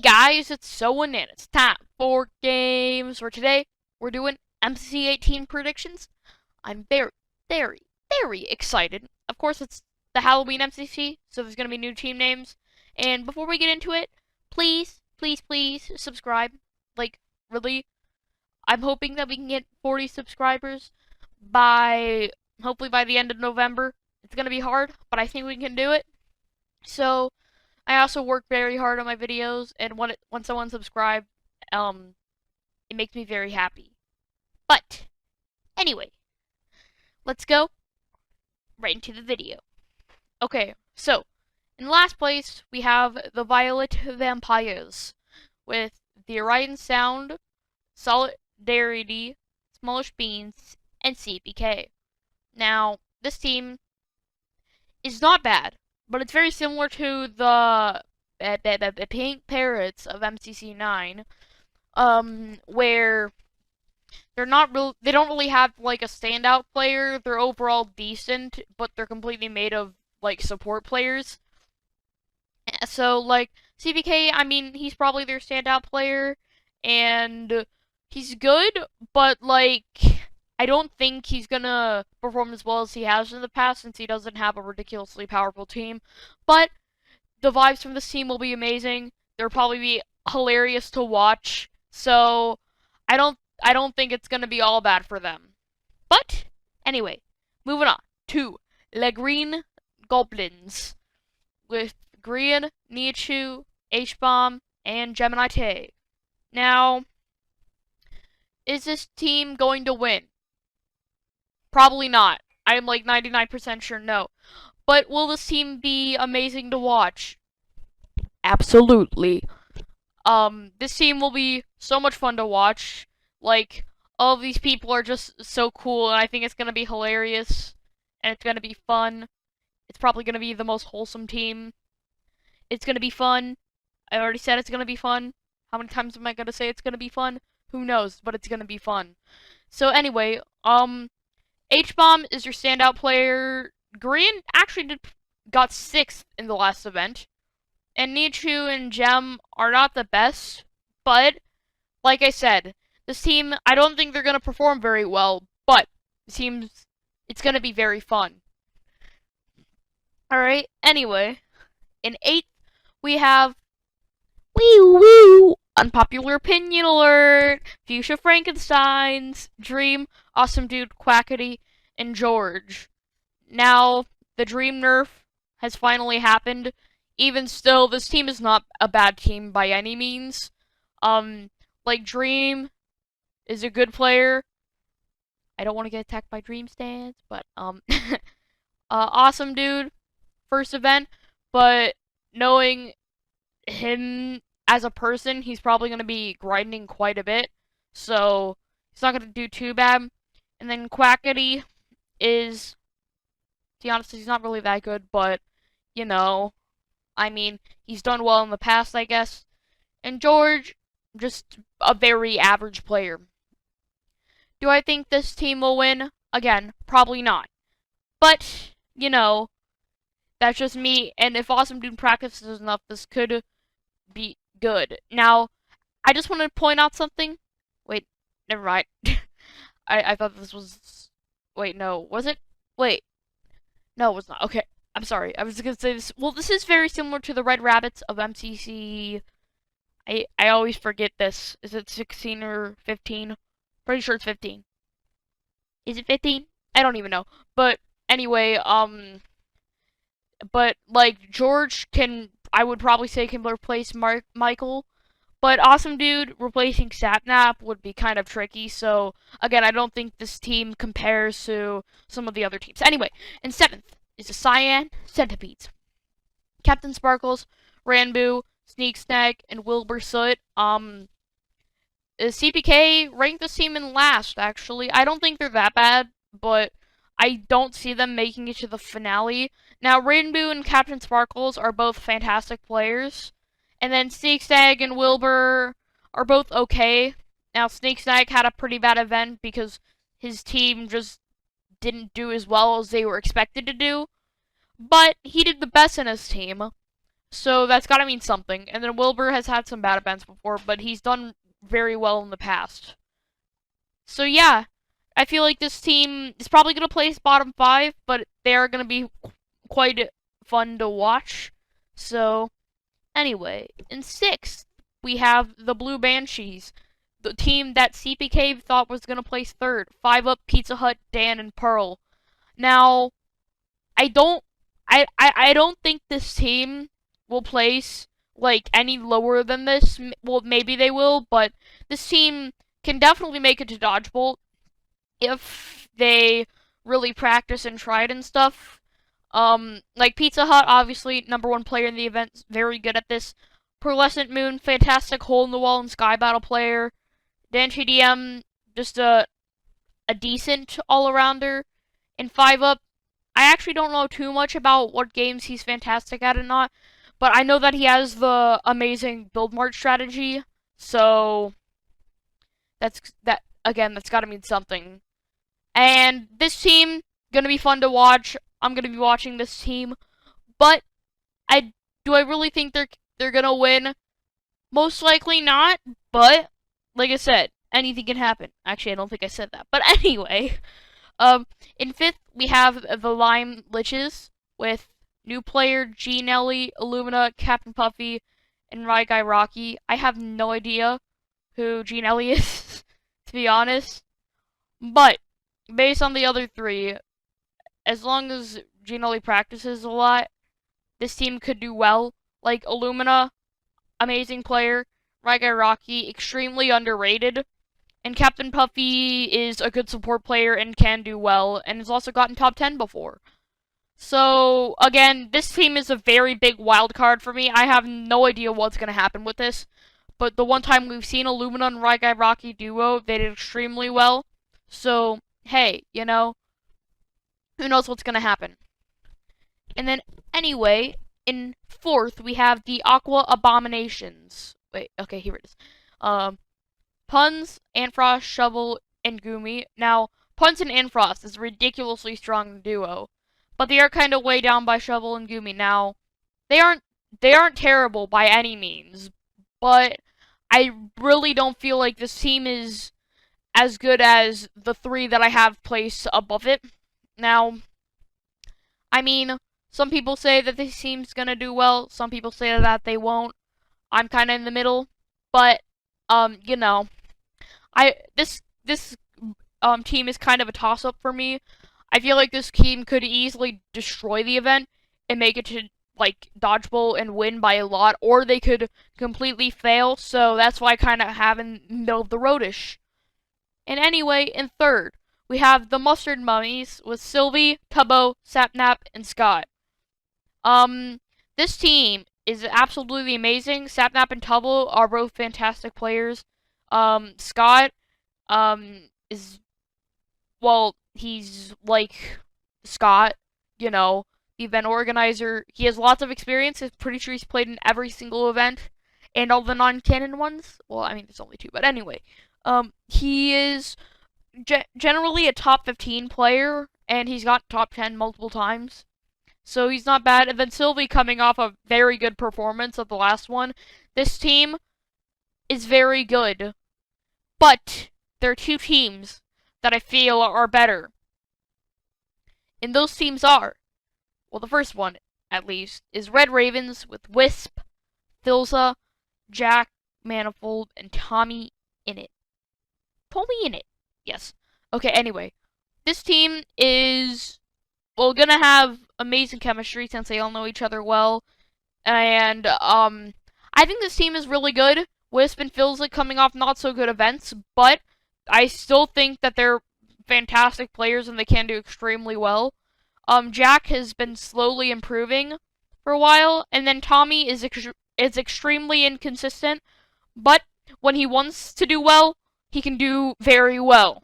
Guys, it's Soen and it's time for games. For today, we're doing MC18 predictions. I'm very excited. Of course, it's the Halloween MCC, so there's going to be new team names. And before we get into it, please subscribe. Like, really, I'm hoping that we can get 40 subscribers by, hopefully by the end of November. It's going to be hard, but I think we can do it. So, I also work very hard on my videos, and when someone subscribes, it makes me very happy. But anyway, let's go right into the video. Okay, so in last place we have the Violet Vampires with the Orion Sound, Solidarity, Smallish Beans, and CPK. Now, this team is not bad, but it's very similar to the Pink Parrots of MCC9, where they don't really have like a standout player. They're overall decent, but they're completely made of like support players. So like CPK, I mean, he's probably their standout player, and he's good, but like I don't think he's gonna perform as well as he has in the past since he doesn't have a ridiculously powerful team. But the vibes from this team will be amazing. They'll probably be hilarious to watch. So I don't think it's gonna be all bad for them. But anyway, moving on to Le Green Goblins with Green, Nichu, H-Bomb, and Gemini Tay. Now, is this team going to win? Probably not. I'm like 99% sure no. But will this team be amazing to watch? Absolutely. This team will be so much fun to watch. Like, all of these people are just so cool, and I think it's gonna be hilarious, and it's gonna be fun. It's probably gonna be the most wholesome team. It's gonna be fun. I already said it's gonna be fun. How many times am I gonna say it's gonna be fun? Who knows, but it's gonna be fun. So anyway, H-Bomb is your standout player. Green actually got 6th in the last event. And Nichu and Gem are not the best, but like I said, this team, I don't think they're going to perform very well, but it seems it's going to be very fun. Alright, anyway, in 8th, we have unpopular opinion alert, Fuchsia Frankensteins, Dream, Awesome Dude, Quackity, and George. Now, the Dream nerf has finally happened. Even still, this team is not a bad team by any means. Like, Dream is a good player. I don't want to get attacked by Dream stands, but, Awesome Dude, first event, but knowing him as a person, he's probably going to be grinding quite a bit, so he's not going to do too bad. And then Quackity is, to be honest, he's not really that good, but, you know, I mean, he's done well in the past, I guess. And George, just a very average player. Do I think this team will win? Again, probably not. But, you know, that's just me, and if Awesome Dude practices enough, this could be good. Now, I just want to point out something. Wait, never mind. I thought this was... Wait, no. Was it? Wait. No, it was not. Okay. I'm sorry. I was going to say this. Well, this is very similar to the Red Rabbits of MCC. I always forget this. Is it 16 or 15? Pretty sure it's 15. Is it 15? I don't even know. But anyway, but like George I would probably say can replace Michael. But Awesome Dude replacing Sapnap would be kind of tricky, so again, I don't think this team compares to some of the other teams. Anyway, in 7th is the Cyan Centaurs. Captain Sparkles, Ranboo, Sneak Snag, and Wilbur Soot. CPK ranked this team in last, actually. I don't think they're that bad, but I don't see them making it to the finale. Now, Ranboo and Captain Sparkles are both fantastic players. And then Sneak Snag and Wilbur are both okay. Now, Sneak Snag had a pretty bad event because his team just didn't do as well as they were expected to do. But he did the best in his team. So that's gotta mean something. And then Wilbur has had some bad events before, but he's done very well in the past. So yeah, I feel like this team is probably gonna place bottom 5, but they are gonna be quite fun to watch. So anyway, in 6th, we have the Blue Banshees, the team that CPK thought was going to place 3rd. 5 up Pizza Hut, Dan, and Pearl. Now, I don't I don't think this team will place like any lower than this. Well, maybe they will, but this team can definitely make it to Dodgeball if they really practice and try it and stuff. Like Pizza Hut, obviously #1 player in the event, very good at this. Pearlescent Moon, fantastic hole in the wall and sky battle player. Dan TDM, just a decent all arounder. And 5 up, I actually don't know too much about what games he's fantastic at and not, but I know that he has the amazing build mart strategy. So that again, that's got to mean something. And this team gonna be fun to watch. I'm gonna be watching this team, but I really think they're gonna win? Most likely not, but like I said, anything can happen. Actually, I don't think I said that, but anyway, in 5th we have the Lime Liches with new player G Nelly, Illumina, Captain Puffy, and Rye Guy Rocky. I have no idea who G Nelly is, to be honest, but based on the other 3, as long as Ginelli practices a lot, this team could do well. Like Illumina, amazing player. Raigai Rocky, extremely underrated. And Captain Puffy is a good support player and can do well, and has also gotten top 10 before. So, again, this team is a very big wild card for me. I have no idea what's going to happen with this. But the one time we've seen Illumina and Raigai Rocky duo, they did extremely well. So, hey, you know, who knows what's going to happen. And then, anyway, in 4th, we have the Aqua Abominations. Wait, okay, here it is. Puns, Antfrost, Shovel, and Gumi. Now, Puns and Antfrost is a ridiculously strong duo, but they are kind of way down by Shovel and Gumi. Now, they aren't terrible by any means, but I really don't feel like this team is as good as the 3 that I have placed above it. Now, I mean, some people say that this team's gonna do well. Some people say that they won't. I'm kind of in the middle, but you know, this team is kind of a toss up for me. I feel like this team could easily destroy the event and make it to like Dodgeball and win by a lot, or they could completely fail. So that's why I kind of have in middle of the roadish. And anyway, in 3rd, we have the Mustard Mummies with Sylvie, Tubbo, Sapnap, and Scott. This team is absolutely amazing. Sapnap and Tubbo are both fantastic players. Scott, is, well, he's like Scott, you know, the event organizer. He has lots of experience. I'm pretty sure he's played in every single event and all the non-canon ones. Well, I mean, there's only 2, but anyway. He is generally a top 15 player, and he's got top 10 multiple times. So he's not bad. And then Sylvie coming off a very good performance of the last one. This team is very good. But there are 2 teams that I feel are better. And those teams are, well, the first one, at least, is Red Ravens with Wisp, Filza, Jack, Manifold, and Tommy in it. Tommy in it. Yes. Okay, anyway. This team is, well, gonna have amazing chemistry since they all know each other well. And, I think this team is really good. Wisp and Filza coming off not so good events, but I still think that they're fantastic players and they can do extremely well. Jack has been slowly improving for a while, and then Tommy is extremely inconsistent, but when he wants to do well, he can do very well.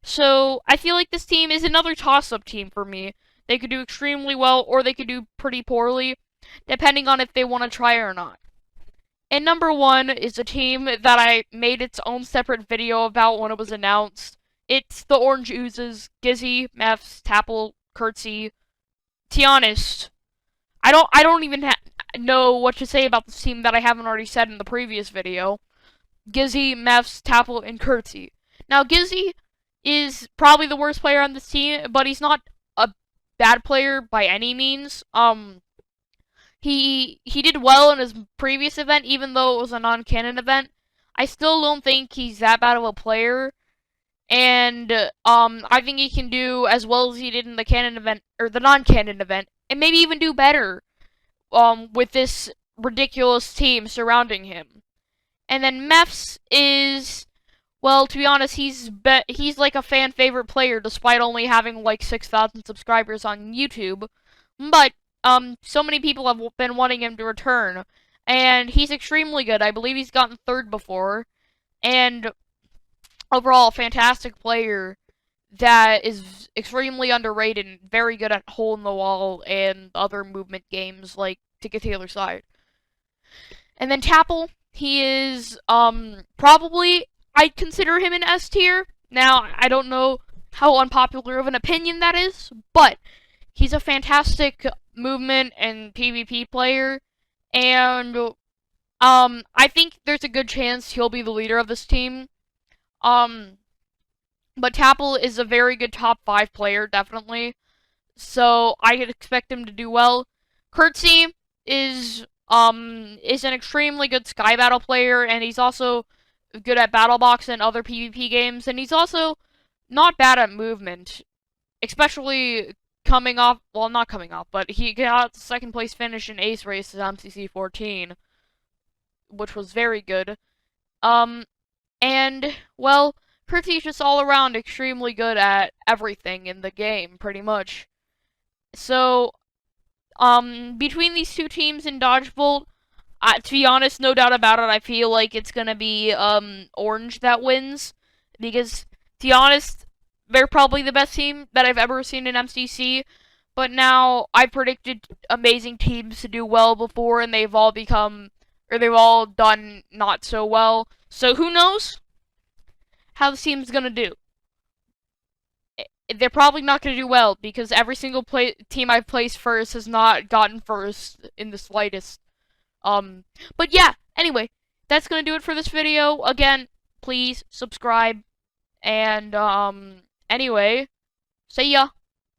So I feel like this team is another toss-up team for me. They could do extremely well, or they could do pretty poorly, depending on if they want to try or not. And #1 is a team that I made its own separate video about when it was announced. It's the Orange Oozes, Gizzy, Mefs, Tapple, Curtsy, Tianist. I don't even know what to say about this team that I haven't already said in the previous video. Gizzy, Mefs, Tapple, and Curtsy. Now, Gizzy is probably the worst player on this team, but he's not a bad player by any means. He did well in his previous event, even though it was a non-canon event. I still don't think he's that bad of a player, and I think he can do as well as he did in the canon event or the non-canon event, and maybe even do better. With this ridiculous team surrounding him. And then Mefs is, well, to be honest, he's like a fan favorite player despite only having like 6,000 subscribers on YouTube. But so many people have been wanting him to return, and he's extremely good. I believe he's gotten third before, and overall, a fantastic player that is extremely underrated and very good at hole in the wall and other movement games like to get to the other side. And then Tapple, he is probably I'd consider him an S tier. Now I don't know how unpopular of an opinion that is, but he's a fantastic movement and PvP player, and I think there's a good chance he'll be the leader of this team. But Tapple is a very good top 5 player, definitely. So I could expect him to do well. Curtsy is an extremely good Sky Battle player, and he's also good at BattleBox and other PvP games, and he's also not bad at movement, especially coming off, well, not coming off, but he got the second place finish in Ace Race at MCC 14, which was very good. And, well, Curtsy's just all around extremely good at everything in the game, pretty much. So, between these two teams in Dodgebolt, to be honest, no doubt about it, I feel like it's gonna be, Orange that wins. Because, to be honest, they're probably the best team that I've ever seen in MCC. But now, I predicted amazing teams to do well before, and they've all done not so well. So, who knows how the team's gonna do? They're probably not going to do well because every single team I've placed first has not gotten first in the slightest. But yeah, anyway, that's going to do it for this video. Again, please subscribe. And, anyway, see ya.